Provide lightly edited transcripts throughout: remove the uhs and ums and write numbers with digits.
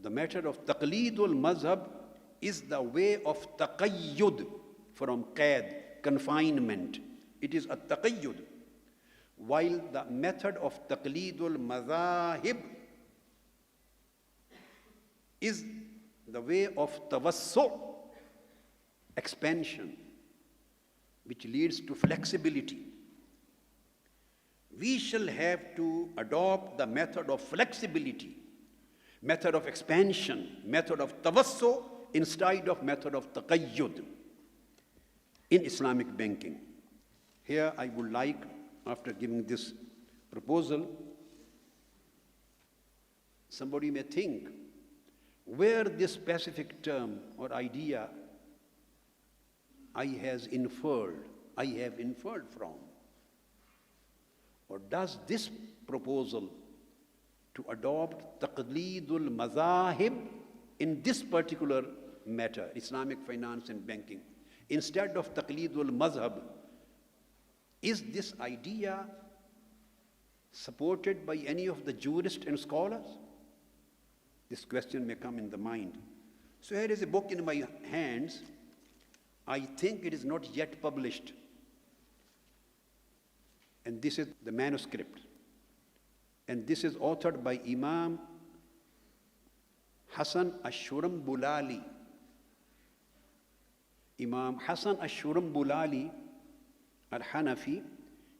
The matter of taqleedul mazhab is the way of taqayyud from qaid, confinement. It is a taqayyud. While the method of taqleedul mazahib is the way of tawassu, expansion, which leads to flexibility. We shall have to adopt the method of flexibility, method of expansion, method of tawassu instead of method of taqayyud in Islamic banking. Here I would like, after giving this proposal, somebody may think where this specific term or idea I have inferred from. Or does this proposal to adopt taqleedul mazahib in this particular matter, Islamic finance and banking, instead of taqleedul mazhab, is this idea supported by any of the jurists and scholars? This question may come in the mind. So here is a book in my hands. I think it is not yet published. And this is the manuscript. And this is authored by Imam Hassan Ash-Shurambulali. Imam Hassan Ash-Shurambulali al-Hanafi,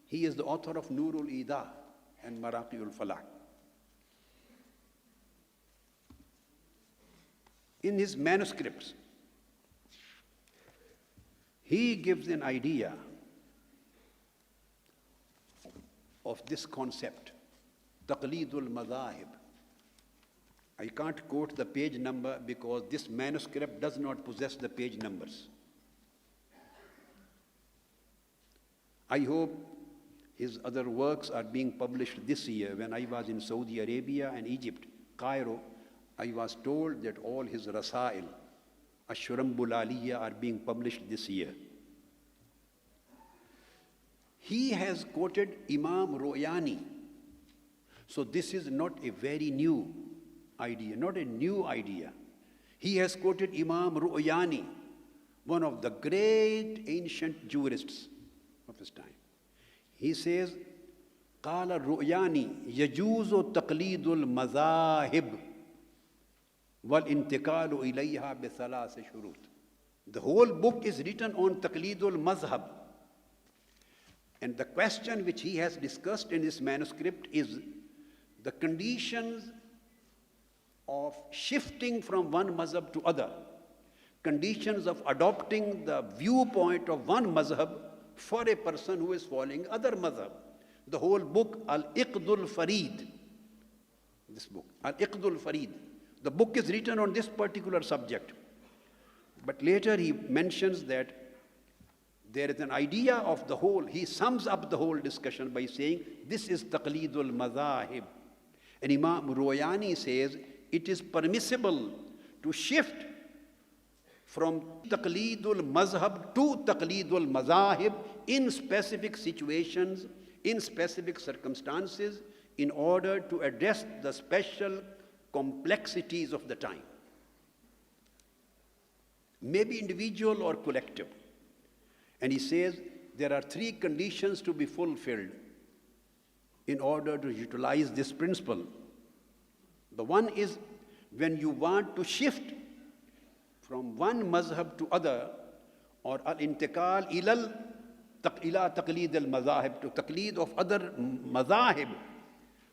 he is the author of Nurul Ida and Maraqiyul Falah. In his manuscripts, he gives an idea of this concept, taqleedul madhahib. I can't quote the page number because this manuscript does not possess the page numbers. I hope his other works are being published this year. When I was in Saudi Arabia and Egypt, Cairo, I was told that all his rasail, Ash-Shurambulaliya, are being published this year. He has quoted Imam Royani. So this is not a very new idea, not a new idea. He has quoted Imam Royani, one of the great ancient jurists of his time. He says, قال الرؤياني يجوز تقليد المذاهب والانتقال إليها بثلاث شروط. The whole book is written on taqleedul mazhab. And the question which he has discussed in his manuscript is the conditions of shifting from one mazhab to other, conditions of adopting the viewpoint of one mazhab for a person who is following other mazhab. The whole book, Al-Iqdul Farid, this book, Al-Iqdul Farid, the book is written on this particular subject. But later he mentions that there is an idea of the whole. He sums up the whole discussion by saying, this is taqleedul madhahib. And Imam Royani says, it is permissible to shift from taqleedul mazhab to taqleedul mazahib in specific situations, in specific circumstances, in order to address the special complexities of the time. Maybe individual or collective. And he says there are three conditions to be fulfilled in order to utilize this principle. The one is when you want to shift from one mazhab to other, or al-intiqal ila taqleed al-mazahib, to taqleed of other mazahib,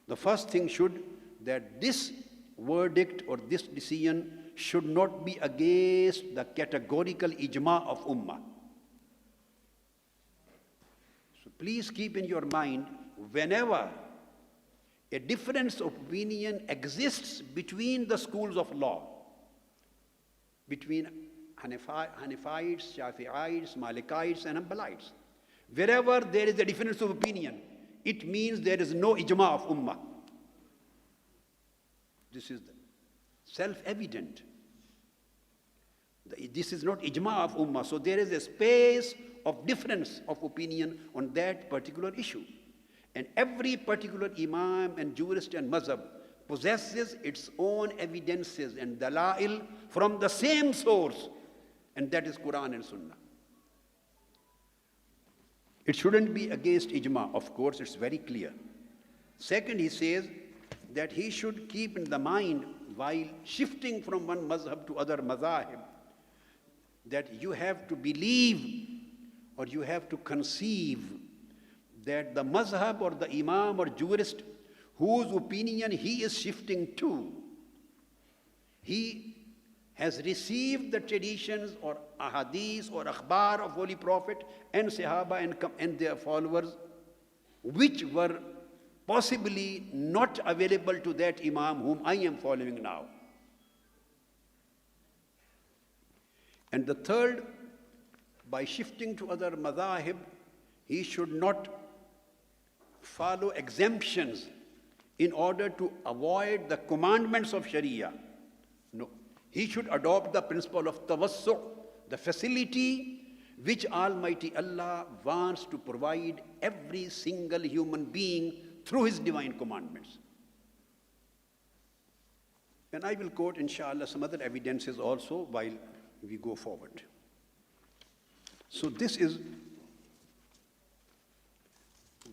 the first thing should that this verdict or this decision should not be against the categorical ijma of ummah. So please keep in your mind, whenever a difference of opinion exists between the schools of law, between Hanafites, Shafi'ites, Malikites, and Hanbalites, wherever there is a difference of opinion, it means there is no ijma of ummah. This is self-evident. This is not ijma of ummah. So there is a space of difference of opinion on that particular issue. And every particular imam and jurist and mazhab possesses its own evidences and dalail from the same source, and that is Quran and Sunnah. It shouldn't be against ijma, of course, it's very clear. Second, he says that he should keep in the mind while shifting from one mazhab to other mazahib, that you have to believe or you have to conceive that the mazhab or the imam or jurist whose opinion he is shifting to, he has received the traditions or ahadith or akhbar of Holy Prophet and Sahaba and their followers, which were possibly not available to that imam whom I am following now. And the third, by shifting to other madhahib, he should not follow exemptions in order to avoid the commandments of Sharia. No, he should adopt the principle of tawassu', the facility which Almighty Allah wants to provide every single human being through His divine commandments. And I will quote, inshallah, some other evidences also while we go forward. So this is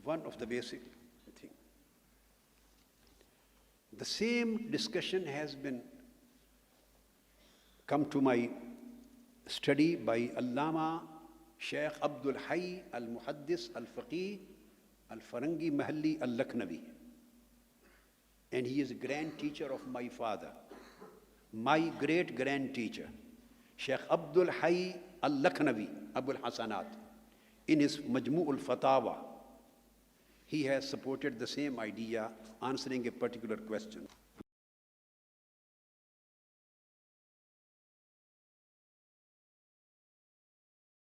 one of the basic things. The same discussion has been come to my study by Allama Shaykh Abdul Hayy al-Muhaddis al-Faqih al-Farangi Mahalli al-Lakhnawi. And he is a grand teacher of my father, my great-grand teacher, Shaykh Abdul Hayy al-Lakhnawi, Abul Hasanat. In his Majmu' al-Fatawa, he has supported the same idea, answering a particular question.